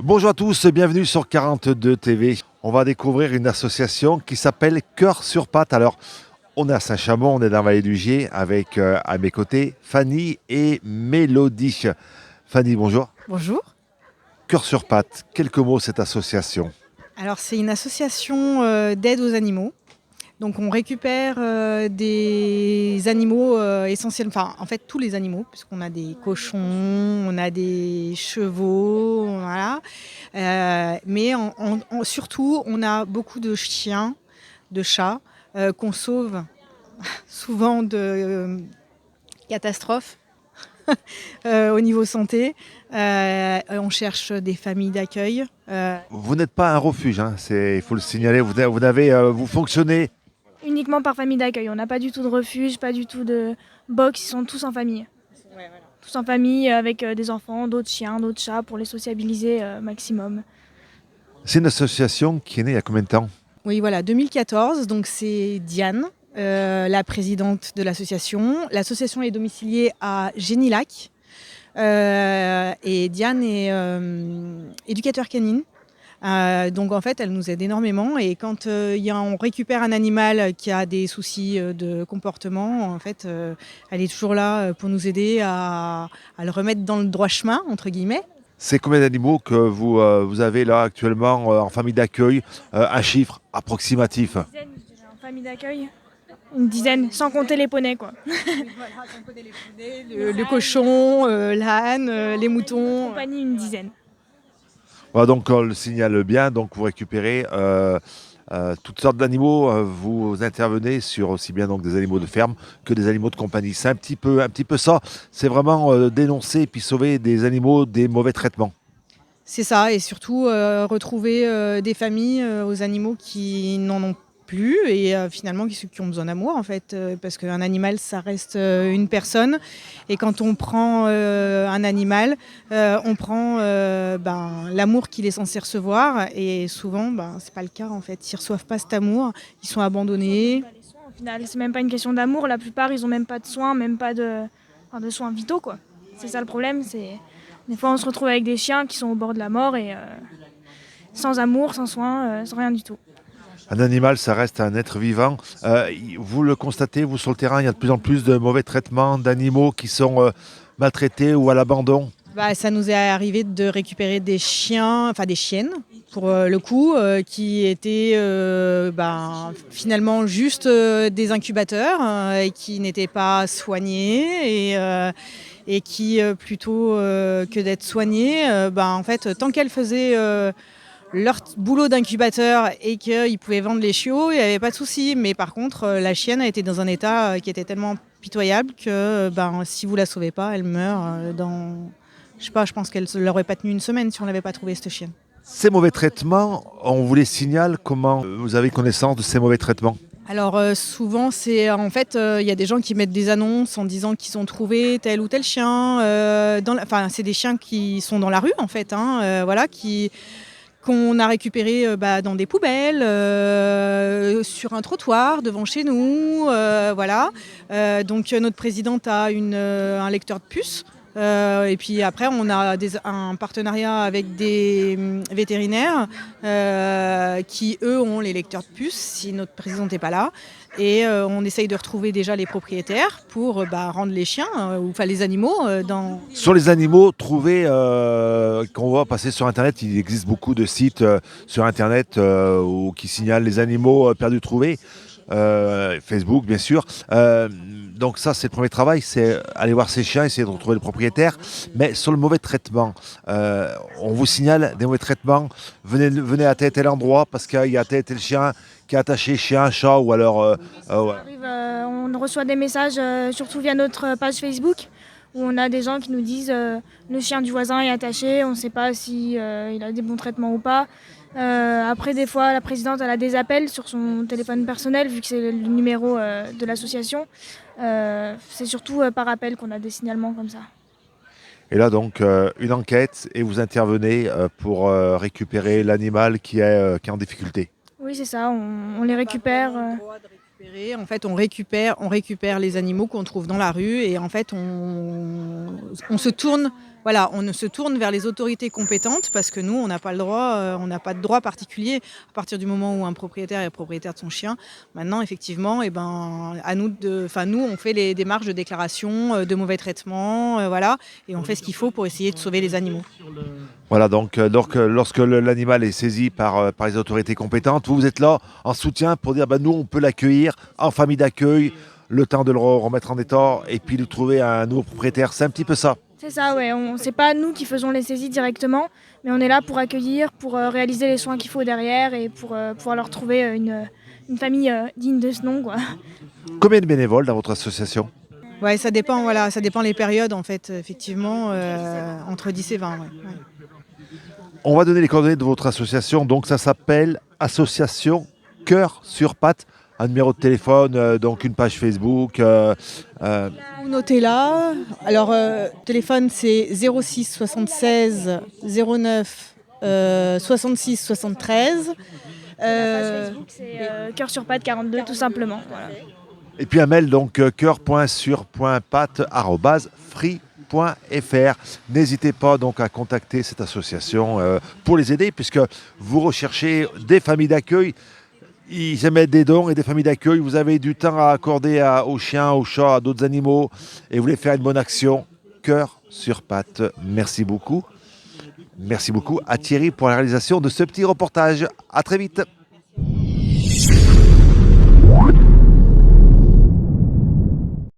Bonjour à tous, bienvenue sur 42 TV. On va découvrir une association qui s'appelle Cœur sur Pattes. Alors, on est à Saint-Chamond, on est dans la vallée du Gier avec à mes côtés Fanny et Mélodie. Fanny, bonjour. Bonjour. Cœur sur Pattes, quelques mots cette association. Alors c'est une association d'aide aux animaux. Donc on récupère des animaux essentiels, enfin en fait tous les animaux, puisqu'on a des cochons, on a des chevaux, voilà. Mais surtout on a beaucoup de chiens, de chats qu'on sauve souvent de catastrophes au niveau santé. On cherche des familles d'accueil. Vous n'êtes pas un refuge, hein, il faut le signaler, vous fonctionnez. Uniquement par famille d'accueil. On n'a pas du tout de refuge, pas du tout de box, ils sont tous en famille. Ouais, voilà. Tous en famille avec des enfants, d'autres chiens, d'autres chats pour les sociabiliser maximum. C'est une association qui est née il y a combien de temps? Oui, voilà, 2014. Donc c'est Diane, la présidente de l'association. L'association est domiciliée à Génilac. Et Diane est éducateur canine. Donc en fait, elle nous aide énormément. Et quand on récupère un animal qui a des soucis de comportement, en fait, elle est toujours là pour nous aider à le remettre dans le droit chemin, entre guillemets. C'est combien d'animaux que vous avez là actuellement en famille d'accueil? Un chiffre approximatif. Une dizaine, je dirais, en famille d'accueil. Une dizaine, sans compter les poneys, quoi. Le cochon, l'âne, les moutons. Compagnie, une dizaine. Voilà, donc on le signale bien, donc vous récupérez toutes sortes d'animaux, vous intervenez sur aussi bien donc des animaux de ferme que des animaux de compagnie. C'est un petit peu ça, c'est vraiment dénoncer et puis sauver des animaux des mauvais traitements. C'est ça, et surtout retrouver des familles aux animaux qui n'en ont plus et finalement qui ont besoin d'amour en fait, parce qu'un animal ça reste une personne, et quand on prend un animal, on prend l'amour qu'il est censé recevoir, et souvent c'est pas le cas en fait, ils reçoivent pas cet amour, ils sont abandonnés. Pas les soins, au final, c'est même pas une question d'amour. La plupart, ils ont même pas de soins, même pas de soins vitaux, quoi. C'est ça le problème. C'est des fois, on se retrouve avec des chiens qui sont au bord de la mort et sans amour, sans soins, sans rien du tout. Un animal, ça reste un être vivant. Vous le constatez, vous sur le terrain, il y a de plus en plus de mauvais traitements d'animaux qui sont maltraités ou à l'abandon. Ça nous est arrivé de récupérer des chiens, enfin des chiennes pour le coup, qui étaient finalement juste des incubateurs et qui n'étaient pas soignés, et qui plutôt que d'être soignés, en fait tant qu'elles faisaient leur boulot d'incubateur et qu'ils pouvaient vendre les chiots, il n'y avait pas de souci. Mais par contre, la chienne a été dans un état qui était tellement pitoyable que si vous la sauvez pas, elle meurt dans... Je sais pas, je pense qu'elle ne l'aurait pas tenu une semaine si on n'avait pas trouvé cette chienne. Ces mauvais traitements, on vous les signale. Comment vous avez connaissance de ces mauvais traitements? Alors souvent, c'est en fait, il y a des gens qui mettent des annonces en disant qu'ils ont trouvé tel ou tel chien. C'est des chiens qui sont dans la rue en fait, qu'on a récupéré dans des poubelles, sur un trottoir devant chez nous. Donc notre présidente a un lecteur de puces. Et puis après, on a un partenariat avec des vétérinaires qui, eux, ont les lecteurs de puces si notre présidente n'est pas là. Et on essaye de retrouver déjà les propriétaires pour rendre les chiens, les animaux dans... Sur les animaux trouvés, qu'on voit passer sur Internet, il existe beaucoup de sites sur Internet qui signalent les animaux perdus trouvés. Facebook, bien sûr. Donc ça, c'est le premier travail, c'est aller voir ces chiens, essayer de retrouver le propriétaire. Mais sur le mauvais traitement, on vous signale des mauvais traitements. Venez à tel endroit parce qu'il y a tel chien qui est attaché chez un chat ou alors... On reçoit des messages, surtout via notre page Facebook, où on a des gens qui nous disent le chien du voisin est attaché, on ne sait pas si il a des bons traitements ou pas. Après, des fois, la présidente elle a des appels sur son téléphone personnel, vu que c'est le numéro de l'association. C'est surtout par appel qu'on a des signalements comme ça. Et là, donc, une enquête et vous intervenez pour récupérer l'animal qui est en difficulté. Oui, c'est ça, on les récupère. En fait, on récupère les animaux qu'on trouve dans la rue, et en fait, on se tourne voilà, on se tourne vers les autorités compétentes parce que nous, on n'a pas le droit, on n'a pas de droit particulier à partir du moment où un propriétaire est propriétaire de son chien. Maintenant, effectivement, à nous nous, on fait les démarches de déclaration de mauvais traitements, voilà, et on fait ce qu'il faut pour essayer de sauver les animaux. Voilà, donc lorsque l'animal est saisi par les autorités compétentes, vous êtes là en soutien pour dire nous, on peut l'accueillir en famille d'accueil, le temps de le remettre en état et puis de trouver un nouveau propriétaire. C'est un petit peu ça. C'est ça, ouais. C'est pas nous qui faisons les saisies directement, mais on est là pour accueillir, pour réaliser les soins qu'il faut derrière et pour pouvoir leur trouver une famille digne de ce nom, quoi. Combien de bénévoles dans votre association? Ouais, ça dépend, voilà, ça dépend les périodes en fait, effectivement, entre 10 et 20. Ouais. On va donner les coordonnées de votre association. Donc ça s'appelle Association Cœur sur Pattes. Un numéro de téléphone, donc une page Facebook. Vous notez là. Alors, téléphone c'est 06 76 09 66 73. La page Facebook, c'est Cœur sur Pattes 42, tout simplement. Voilà. Et puis un mail, donc cœur.sur.pattes@free.fr. N'hésitez pas donc à contacter cette association pour les aider, puisque vous recherchez des familles d'accueil. Ils émettent des dons et des familles d'accueil. Vous avez du temps à accorder aux chiens, aux chats, à d'autres animaux, et vous voulez faire une bonne action. Cœur sur Pattes. Merci beaucoup. Merci beaucoup à Thierry pour la réalisation de ce petit reportage. À très vite.